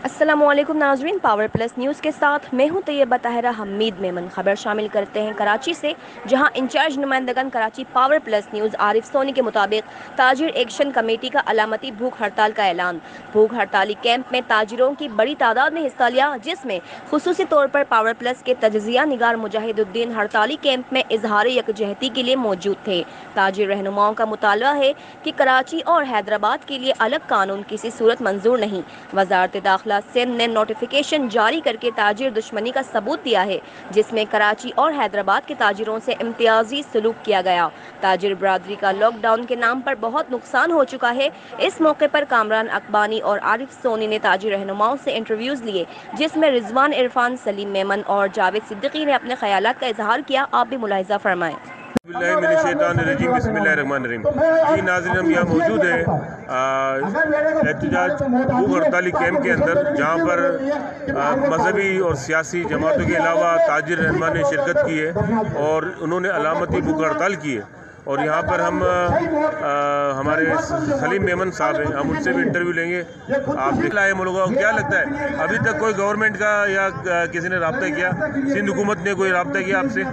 अस्सलामुअलैकुम नाज़रीन, power plus news के साथ मैं हूं तैयबा ताहिरा हमीद मेमन। खबर शामिल करते हैं कराची से, जहां इंचार्ज नुमाइंदगन Karachi power plus news Arif Soni के मुताबिक ताजिर एक्शन कमेटी का अलामती भूख हड़ताल का ऐलान। भूख हड़ताली कैंप में ताजिरों की बड़ी तादाद ने हिस्सा लिया, जिसमें खुसूसी तौर पर पावर प्लस के तजज़िया निगार मुजाहिदुद्दीन हड़ताली कैंप में इजहार यकजहती के लिए मौजूद थे। ताजिर रहनुमाओं का मुतालबा है कि कराची और हैदराबाद के लिए अलग कानून किसी सूरत मंजूर नहीं। वजारत दाखिला सिंध ने नोटिफिकेशन जारी करके ताजिर दुश्मनी का सबूत दिया है, जिसमें कराची और हैदराबाद के ताजिरों से इम्तियाजी सलूक किया गया। ताजिर बरादरी का लॉकडाउन के नाम पर बहुत नुकसान हो चुका है। इस मौके पर कामरान अकबानी और आरिफ सोनी ने ताजिर रहनुमाओं से इंटरव्यूज लिए, जिसमें रिजवान इरफान, सलीम मेमन और जावेद सिद्दीकी ने अपने ख्यालात का इजहार किया। आप भी मुलाहिजा फरमाएं। बिस्मिल्लाहिर्रहमानिर्रहीम। जी नाज़रीन, हम यहाँ मौजूद हैं एहतजाज भूख हड़ताली कैंप के अंदर, जहाँ पर मजहबी और सियासी जमातों के अलावा ताजिर रहनुमा ने शिरकत की है और उन्होंने अलामती भूख हड़ताल की है। और यहाँ पर हम हमारे सलीम मेमन साहब हैं, हम उनसे भी इंटरव्यू लेंगे। आप दिखला है मुल्क को क्या लगता है, अभी तक कोई गवर्नमेंट का या किसी ने रब्ता किया, सिंध हुकूमत ने कोई रब्ता किया आपसे?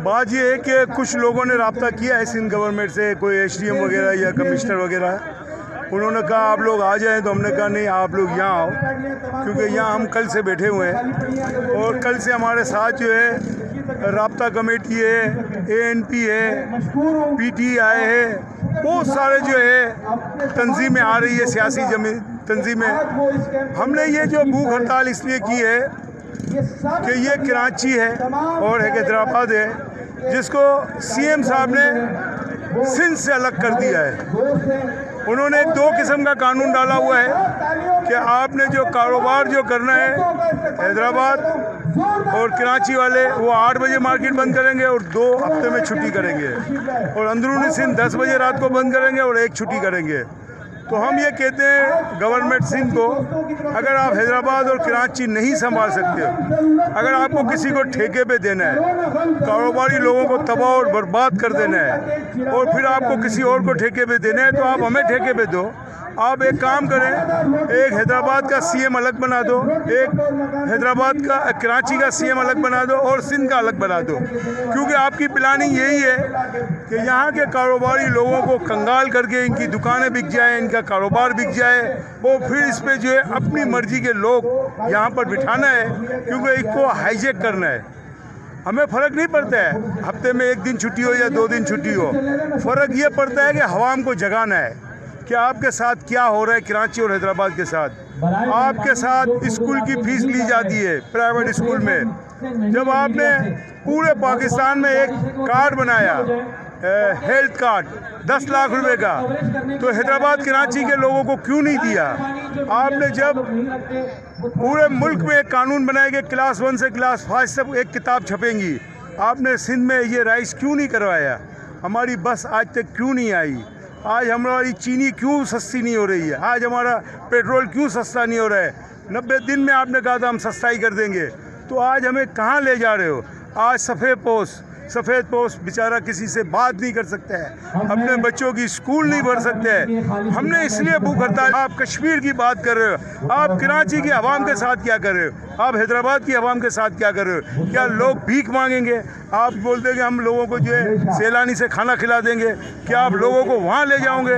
बात ये है कि कुछ लोगों ने रब्ता किया है सिंध गवर्नमेंट से, कोई एसडीएम वगैरह या कमिश्नर वगैरह। उन्होंने कहा आप लोग आ जाएं, तो हमने कहा नहीं, आप लोग यहाँ आओ, क्योंकि यहाँ हम कल से बैठे हुए हैं और कल से हमारे साथ जो है रब्ता कमेटी है, एएनपी है, पीटीआई है, बहुत सारे जो है तंजीमें आ रही है, सियासी तंजीमें। हमने ये जो भूख हड़ताल इसलिए की है कि ये कराची है और हैदराबाद है, जिसको सीएम साहब ने सिंध से अलग कर दिया है। उन्होंने दो किस्म का कानून डाला हुआ है कि आपने जो कारोबार जो करना है, हैदराबाद और कराची वाले वो 8 बजे मार्केट बंद करेंगे और 2 हफ्ते में छुट्टी करेंगे, और अंदरूनी सिंध 10 बजे रात को बंद करेंगे और 1 छुट्टी करेंगे। तो हम ये कहते हैं गवर्नमेंट सिंध को, अगर आप हैदराबाद और कराची नहीं संभाल सकते, अगर आपको किसी को ठेके पे देना है, कारोबारी लोगों को तबाह और बर्बाद कर देना है, और फिर आपको किसी और को ठेके पे देना है, तो आप हमें ठेके पे दो। आप एक काम करें, एक हैदराबाद का सीएम अलग बना दो, एक हैदराबाद का कराची का सीएम अलग बना दो और सिंध का अलग बना दो, क्योंकि आपकी प्लानिंग यही है कि यहाँ के कारोबारी लोगों को कंगाल करके इनकी दुकानें बिक जाए, इनका कारोबार बिक जाए, और फिर इस पे जो है अपनी मर्जी के लोग यहाँ पर बिठाना है, क्योंकि इसको हाईजैक करना है। हमें फ़र्क नहीं पड़ता है हफ्ते में 1 दिन छुट्टी हो या 2 दिन छुट्टी हो, फ़र्क ये पड़ता है कि हवाम को जगाना है कि आपके साथ क्या हो रहा है। कराची और हैदराबाद के साथ आपके साथ स्कूल की फ़ीस ली जाती है प्राइवेट स्कूल में। जब आपने पूरे पाकिस्तान में एक कार्ड बनाया, हेल्थ कार्ड 10 लाख रुपए का, तो हैदराबाद कराची के लोगों को क्यों नहीं दिया? आपने जब पूरे मुल्क में एक कानून बनाया कि क्लास 1 से क्लास 5 सब एक किताब छपेंगी, आपने सिंध में ये राइस क्यों नहीं करवाया? हमारी बस आज तक क्यों नहीं आई? आज हमारी चीनी क्यों सस्ती नहीं हो रही है? आज हमारा पेट्रोल क्यों सस्ता नहीं हो रहा है? 90 दिन में आपने कहा था हम सस्ताई कर देंगे, तो आज हमें कहाँ ले जा रहे हो? आज सफ़ेद पोस्ट बेचारा किसी से बात नहीं कर सकता है, अपने बच्चों की स्कूल नहीं भर सकते हैं। हमने इसलिए भूख हड़ताल। आप कश्मीर की बात कर रहे हो, आप कराची की आवाम के साथ क्या कर रहे हो? आप हैदराबाद की आवाम के साथ क्या कर रहे हो? क्या लोग भीख मांगेंगे? आप बोलते हैं कि हम लोगों को जो है सैलानी से खाना खिला देंगे, क्या आप लोगों को वहाँ ले जाओगे?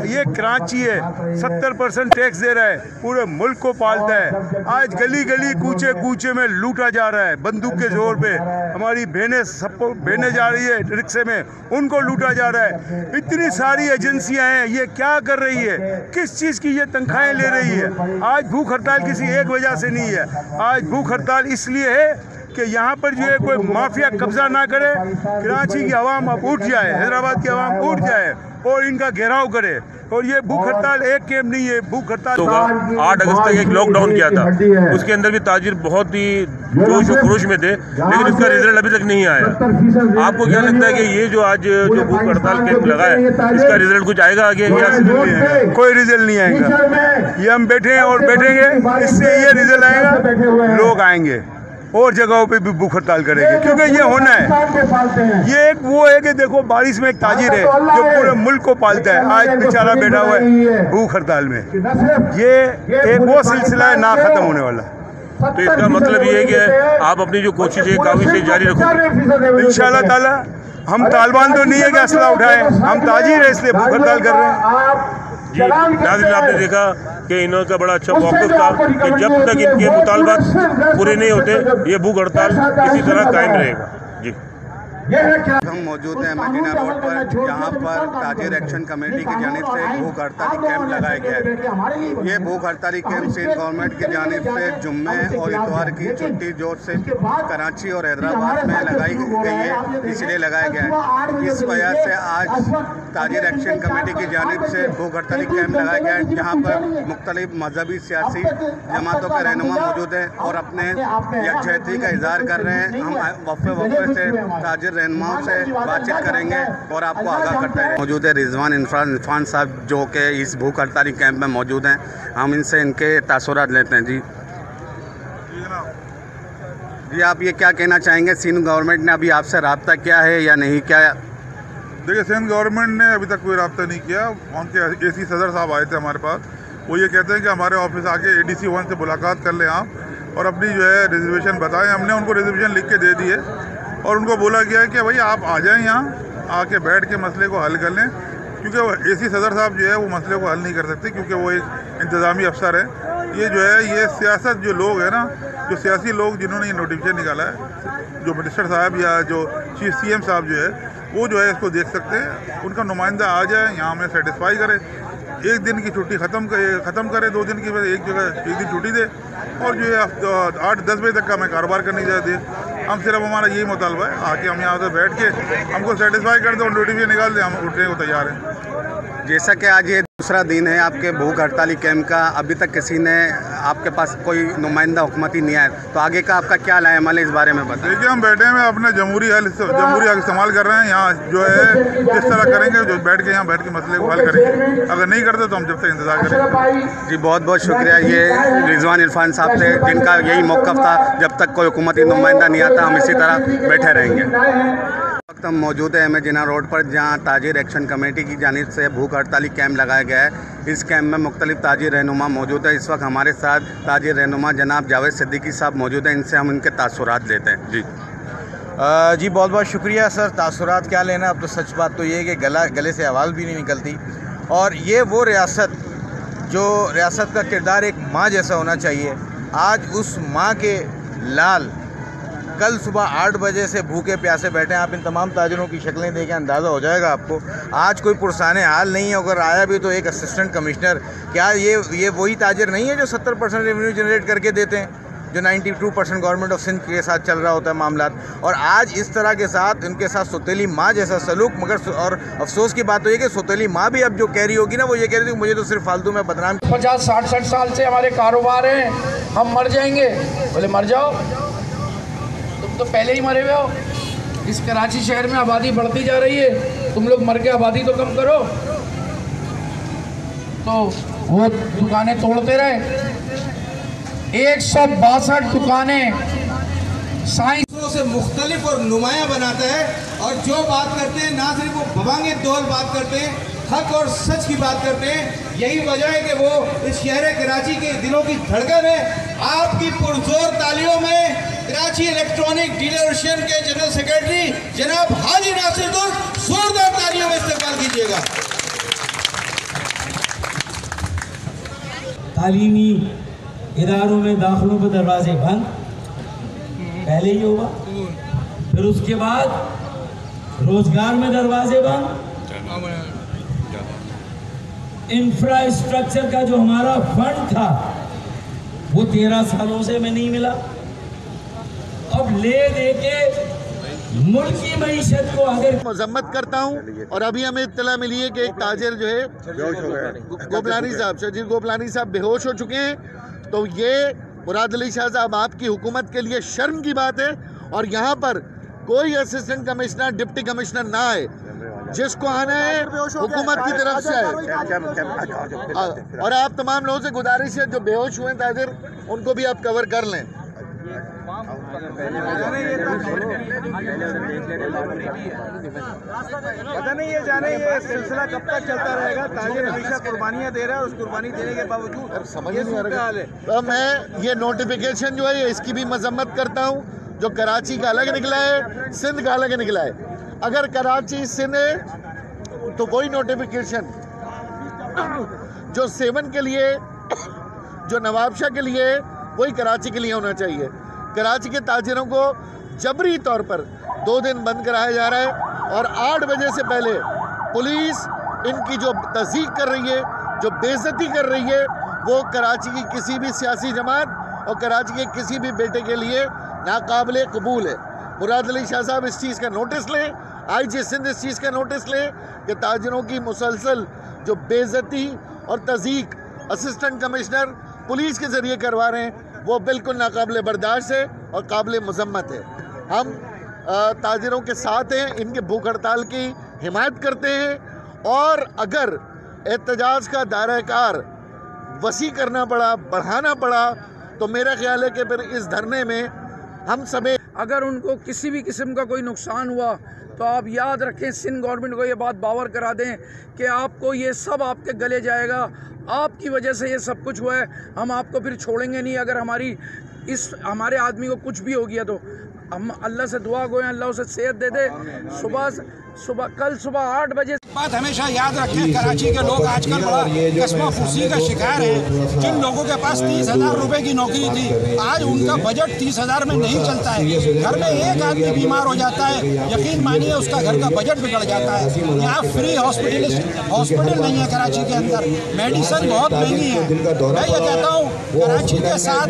ये कराची है, 70% टैक्स दे रहा है, पूरे मुल्क को पालता है। आज गली गली कूचे कूचे में लूटा जा रहा है बंदूक के जोर पे। हमारी बहनें सबको बहने जा रही है रिक्शे में, उनको लूटा जा रहा है। इतनी सारी एजेंसियां हैं, ये क्या कर रही है? किस चीज़ की ये तनख्वाहें ले रही है? आज भूख हड़ताल किसी एक वजह से नहीं है, आज भूख हड़ताल इसलिए है कि यहाँ पर जो है कोई माफिया कब्जा ना करे, कराची की आवाम अब उठ जाए, हैदराबाद की आवाम उठ जाए और इनका घेराव करे। और ये भूख हड़ताल एक कैंप नहीं है, भूख हड़ताल 8 अगस्त तक एक लॉकडाउन किया था, उसके अंदर भी ताजिर बहुत ही जोश और खरोश में थे, लेकिन इसका रिजल्ट अभी तक नहीं आया। आपको क्या लगता है कि ये जो आज जो भूख हड़ताल कैंप लगा है, इसका रिजल्ट कुछ आएगा आगे या कोई रिजल्ट नहीं आएगा? ये हम बैठे हैं और बैठेंगे, इससे ये रिजल्ट आएगा, लोग आएंगे। और जगहों पे भी भूख हड़ताल करेंगे, क्योंकि ये होना है। ये एक वो है कि देखो बारिश में एक ताजिर है जो पूरे मुल्क को पालता है, आज बेचारा बैठा हुआ है भूख हड़ताल में। ये एक वो सिलसिला है ना ख़त्म होने वाला। तो इसका मतलब ये है कि आप अपनी जो कोशिश है काविशें जारी रखोगे इंशाअल्लाह ताला। हम तालिबान तो नहीं है कि असला उठाएं, हम ताजिर है इसलिए भूख हड़ताल कर रहे हैं। जी नाज़रीन, आपने देखा कि इनका बड़ा अच्छा मौक़िफ़ था कि जब तक इनके मुतालबात पूरे नहीं होते ये भूख हड़ताल इसी तरह कायम रहेगा। जी हम मौजूद हैं मदीना रोड पर, जहां पर ताजिर एक्शन कमेटी की जानिब से भूख हड़ताली कैंप लगाया गया है। ये भूख हड़ताली कैंप सिंध गवर्नमेंट की जानिब से जुम्मे और इतवार की छुट्टी जो सिर्फ कराची और हैदराबाद में लगाई गई है, इसलिए लगाया गया है। इस वजह से आज ताजिर एक्शन कमेटी की जानिब से भूख हड़ताली कैंप लगाया गया है, जहाँ पर मुख्तलिफ मजहबी सियासी जमातों के रहनुमा मौजूद हैं और अपने यकजहती का इजहार कर रहे हैं। हम वफ़े से ताजिर रहनुमाओं से बातचीत करेंगे और आपको आगाह करते हैं। मौजूद है रिजवान इरफान साहब जो कि इस भूख हड़ताली कैंप में मौजूद हैं। हम इनसे इनके तासुरात लेते हैं। जी आप ये क्या कहना चाहेंगे, सिंध गवर्नमेंट ने अभी आपसे रब्ता किया है या नहीं किया? देखिए, सिंध गवर्नमेंट ने अभी तक कोई रब्ता नहीं किया। उनके एसी सदर साहब आए थे हमारे पास, वो ये कहते हैं कि हमारे ऑफिस आके ADC 1 से मुलाकात कर लें आप और अपनी जो है रिजर्वेशन बताएं। हमने उनको रिजर्वेशन लिख के दे दी है और उनको बोला गया है कि भाई आप आ जाएं, यहाँ आके बैठ के मसले को हल कर लें, क्योंकि वो एसी सदर साहब जो है वो मसले को हल नहीं कर सकते, क्योंकि वो एक इंतज़ामी अफसर है। ये जो है ये सियासत जो लोग हैं ना, जो सियासी लोग जिन्होंने ये नोटिफिकेशन निकाला है, जो मिनिस्टर साहब या जो चीफ CM साहब जो है वो जो है इसको देख सकते हैं। उनका नुमाइंदा आ जाए यहाँ हमें सेटिस्फाई करे, एक दिन की छुट्टी ख़त्म करे, 2 दिन की एक दिन छुट्टी दे और जो है 8-10 बजे तक का हमें कारोबार करने दे। हम सिर्फ हमारा यही मुतालबा है आके हम यहाँ से बैठ के हमको सेटिस्फाई कर दो और नोटिफिकेशन निकाल दे, हम उठने को तैयार हैं। जैसा कि आज ये दूसरा दिन है आपके भूख हड़ताली कैंप का, अभी तक किसी ने आपके पास कोई नुमाइंदा हुकूमती नहीं आया, तो आगे का आपका क्या लाएमल है इस बारे में बताएं। देखिए, हम बैठे हुए अपना जमहूरी हक इस्तेमाल कर रहे हैं। यहाँ जो है जिस तरह करेंगे, जो बैठ के यहाँ बैठ के मसले को हल करेंगे, अगर नहीं करते तो हम जब तक इंतजार करेंगे। जी बहुत बहुत शुक्रिया। ये रिजवान इरफान साहब थे जिनका यही मौक़िफ़ था, जब तक कोई हुकूमती नुमाइंदा नहीं आता हम इसी तरह बैठे रहेंगे। हम मौजूद हैं मदीना रोड पर, जहां ताजिर एक्शन कमेटी की जानिब से भूख हड़ताली कैंप लगाया गया है। इस कैंप में मुख्तलिफ ताजिर रहनुमा मौजूद है। इस वक्त हमारे साथ ताजिर रहनुमा जनाब जावेद सिद्दीकी साहब मौजूद हैं, इनसे हम इनके तासुरात लेते हैं। जी बहुत बहुत शुक्रिया सर। तासुरात क्या लेना, अब तो सच बात तो ये है कि गले से आवाज़ भी नहीं निकलती। और ये वो रियासत जो रियासत का किरदार एक माँ जैसा होना चाहिए, आज उस माँ के लाल कल सुबह 8 बजे से भूखे प्यासे बैठे हैं। आप इन तमाम ताजिरों की शक्लें देखें, अंदाज़ा हो जाएगा आपको। आज कोई पुरसाने हाल नहीं है, अगर आया भी तो एक असिस्टेंट कमिश्नर। क्या ये वही ताजिर नहीं है जो 70% रेवेन्यू जनरेट करके देते हैं, जो 92% गवर्नमेंट ऑफ सिंध के साथ चल रहा होता है मामला। और आज इस तरह के साथ उनके साथ सौतेली माँ जैसा सलूक। मगर और अफसोस की बात तो ये कि सौतेली माँ भी अब जो कह रही होगी ना, वो ये कह रही थी मुझे तो सिर्फ फालतू में बदनाम। 50-60 साल से हमारे कारोबार हैं, हम मर जाएंगे। बोले मर जाओ, तुम तो पहले ही मरे हुए हो। इस कराची शहर में आबादी बढ़ती जा रही है, तुम लोग मर के आबादी तो कम करो। तो वो दुकानें तोड़ते रहे। 162 दुकानें साइंस से मुख्तलिफ और नुमाया बनाता है, और जो बात करते हैं ना सिर्फ वो भवांगे दौल बात करते हैं, हक और सच की बात करते हैं। यही वजह है कि वो इस शहर कराची के दिलों की धड़कन है। आपकी पुरजोर तालियों में कराची इलेक्ट्रॉनिक डीलरशिप के जनरल सेक्रेटरी जनाब हाजी नासिर जोरदार तालियों में इस्तेमाल कीजिएगा। तालीमी इदारों में दाखिलों पर दरवाजे बंद पहले ही होगा, फिर उसके बाद रोजगार में दरवाजे बंद। इंफ्रास्ट्रक्चर का जो हमारा फंड था वो 13 सालों से हमें नहीं मिला। अब ले दे के मुल्क की मईशत को अगर मजम्मत करता हूँ। और अभी हमें इत्तला मिली है कि एक ताजिर जो है गोपलानी साहब, शजीर गोपलानी साहब बेहोश हो चुके हैं। तो ये मुराद अली शाह साहब आपकी हुकूमत के लिए शर्म की बात है। और यहाँ पर कोई असिस्टेंट कमिश्नर डिप्टी कमिश्नर ना आए, जिसको आना है हुकूमत की तरफ से आए। और आप तमाम लोगों से गुजारिश है जो बेहोश हुए ताजिर, उनको भी आप कवर कर लें। पता नहीं ये जाने ये सिलसिला कब तक चलता रहेगा। ताजिर हमेशा कुर्बानियाँ दे रहा है और उस कुर्बानी देने के बावजूद समझ नहीं आ रहा है। तो मैं ये नोटिफिकेशन जो है इसकी भी मजम्मत करता हूँ, जो कराची का अलग निकला है, सिंध का अलग निकला है। अगर कराची सिंध है तो वही नोटिफिकेशन जो 7 के लिए, जो नवाबशाह के लिए, वही कराची के लिए होना चाहिए। कराची के ताजिरों को जबरी तौर पर 2 दिन बंद कराया जा रहा है और 8 बजे से पहले पुलिस इनकी जो तज़ीक कर रही है, जो बेइज्जती कर रही है, वो कराची की किसी भी सियासी जमात और कराची के किसी भी बेटे के लिए नाकाबिले कबूल है। मुराद अली शाह साहब इस चीज़ का नोटिस लें, IG सिंध इस चीज़ का नोटिस लें कि ताजिरों की मुसलसल जो बेइज्जती और तज़ीक असिस्टेंट कमिश्नर पुलिस के ज़रिए करवा रहे हैं, वो बिल्कुल नाकाबिले बर्दाश्त है और काबिल मजम्मत है। हम ताजिरों के साथ हैं, इनके भूख हड़ताल की हिमायत करते हैं और अगर एहतजाज का दायरा-ए-कार वसी करना पड़ा, बढ़ाना पड़ा, तो मेरा ख्याल है कि फिर इस धरने में हम सभी, अगर उनको किसी भी किस्म का कोई नुकसान हुआ तो आप याद रखें, सिंध गवर्नमेंट को ये बात बावर करा दें कि आपको ये सब आपके गले जाएगा, आपकी वजह से ये सब कुछ हुआ है, हम आपको फिर छोड़ेंगे नहीं। अगर हमारे आदमी को कुछ भी हो गया तो हम अल्लाह से दुआ गो, अल्लाह उसे सेहत दे दे। कल सुबह 8 बजे बात हमेशा याद रखें, कराची के लोग आजकल बड़ा कस्मा फुर्सी का शिकार है। जिन लोगों के पास 30,000 रुपए की नौकरी थी, आज उनका बजट 30,000 में नहीं चलता है। घर में एक आदमी बीमार हो जाता है, यकीन मानिए उसका घर का बजट बिगड़ जाता है। यहाँ फ्री हॉस्पिटल नहीं है कराची के अंदर, मेडिसिन बहुत महंगी है। मैं ये कहता हूँ कराची के साथ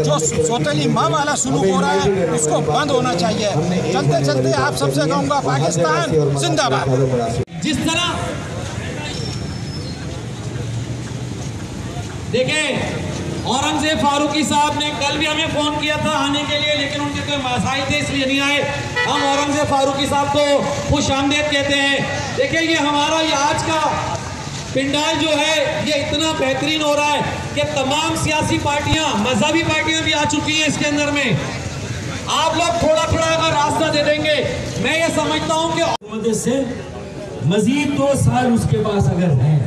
जो सोतेली माँ वाला सुलूक हो रहा है उसको बंद होना चाहिए। चलते चलते आप सबसे कहूँगा, पाकिस्तान जिंदाबाद। जिस तरह देखें, औरंगजेब फारूकी साहब ने कल भी हमें फोन किया था आने के लिए, लेकिन उनके कोई मसाइल थे इसलिए नहीं आए। हम औरंगजेब फारूकी साहब को खुश आमदेद कहते हैं। देखिए, ये हमारा ये आज का पिंडाल जो है ये इतना बेहतरीन हो रहा है कि तमाम सियासी पार्टियां, मजहबी पार्टियां भी आ चुकी हैं इसके अंदर में। आप लोग थोड़ा थोड़ा अगर रास्ता दे देंगे, मैं ये समझता हूँ कि से मजीद 2 साल उसके पास अगर है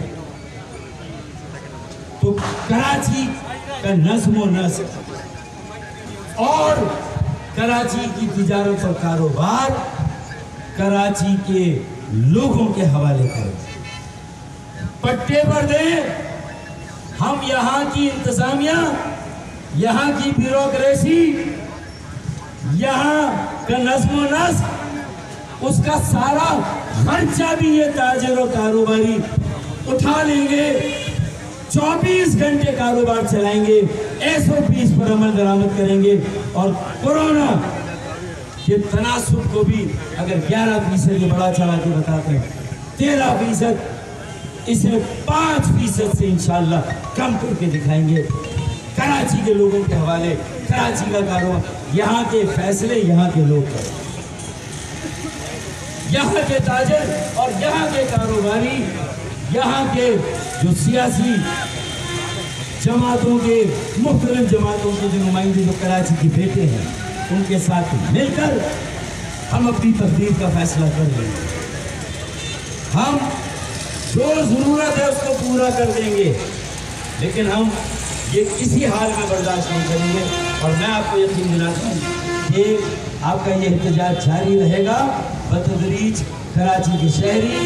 तो कराची का नज़्म व नस्क और कराची की तिजारत और कारोबार कराची के लोगों के हवाले करें, पट्टे पर दें। हम यहाँ की इंतजामिया, यहाँ की ब्यूरोक्रेसी, यहाँ का नज़्म व नस्क, उसका सारा खर्चा भी ये ताजिर और कारोबारी उठा लेंगे। 24 घंटे कारोबार चलाएंगे, SOPs पर अमल दरामद करेंगे और कोरोना के तनासुब को भी अगर 11% बढ़ा चढ़ा के बताते हैं, 13%, इसे 5% से इंशाल्लाह कम करके दिखाएंगे। कराची के लोगों के हवाले, कराची का कारोबार, यहाँ के फैसले यहाँ के लोग करें, यहाँ के ताजिर और यहाँ के कारोबारी, यहाँ के जो सियासी जमातों के, मुख्तलिफ जमातों के जो नुमाइंदे जो कराची के बेटे हैं, उनके साथ मिलकर हम अपनी तकदीर का फैसला कर लेंगे। हम जो ज़रूरत है उसको पूरा कर देंगे, लेकिन हम ये किसी हाल में बर्दाश्त नहीं करेंगे। और मैं आपको यकीन दिलाता हूँ कि आपका ये एहतजाज जारी रहेगा। बतदरीज कराची के शहरी